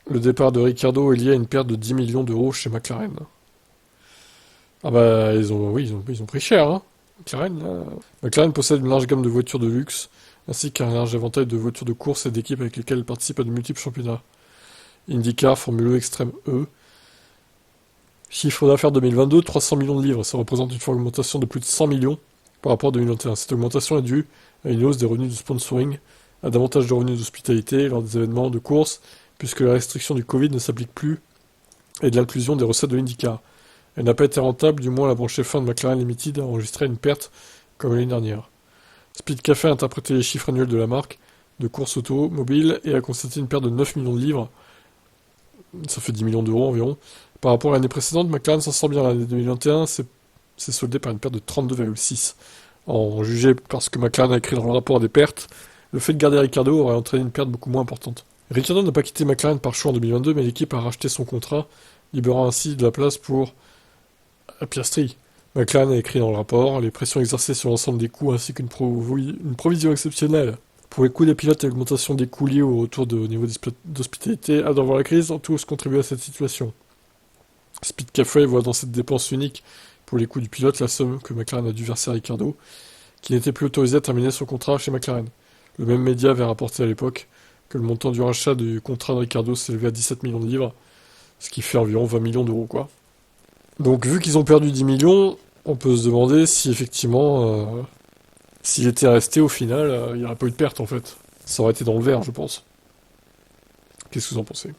Le départ de Ricciardo est lié à une perte de 10 millions d'euros chez McLaren. Ah bah, ils ont pris cher, hein. McLaren, là. McLaren possède une large gamme de voitures de luxe, ainsi qu'un large éventail de voitures de course et d'équipes avec lesquelles elle participe à de multiples championnats. IndyCar, Formule E Extrême E. Chiffre d'affaires 2022, 300 millions de livres. Ça représente une augmentation de plus de 100 millions par rapport à 2021. Cette augmentation est due à une hausse des revenus de sponsoring, à davantage de revenus d'hospitalité lors des événements de course, puisque la restriction du Covid ne s'applique plus, et de l'inclusion des recettes de l'IndyCar. Elle n'a pas été rentable, du moins la branche F1 de McLaren Limited a enregistré une perte comme l'année dernière. Speed Café a interprété les chiffres annuels de la marque de course automobile et a constaté une perte de 9 millions de livres, ça fait 10 millions d'euros environ. Par rapport à l'année précédente, McLaren s'en sort bien. L'année 2021 c'est soldé par une perte de 32,6. En jugé par ce que McLaren a écrit dans le rapport des pertes, le fait de garder Ricciardo aurait entraîné une perte beaucoup moins importante. Ricciardo n'a pas quitté McLaren par choix en 2022, mais l'équipe a racheté son contrat, libérant ainsi de la place pour Piastri. McLaren a écrit dans le rapport les pressions exercées sur l'ensemble des coûts ainsi qu'une une provision exceptionnelle pour les coûts des pilotes et l'augmentation des coûts liés au retour de niveau d'hospitalité a d'avant la crise, ont tous contribué à cette situation. Speed Café voit dans cette dépense unique pour les coûts du pilote la somme que McLaren a dû verser à Ricciardo, qui n'était plus autorisé à terminer son contrat chez McLaren. Le même média avait rapporté à l'époque que le montant du rachat du contrat de Ricciardo s'élevait à 17 millions de livres, ce qui fait environ 20 millions d'euros, quoi. Donc, vu qu'ils ont perdu 10 millions, on peut se demander si effectivement, s'il était resté au final, il n'y aurait pas eu de perte en fait. Ça aurait été dans le vert, je pense. Qu'est-ce que vous en pensez?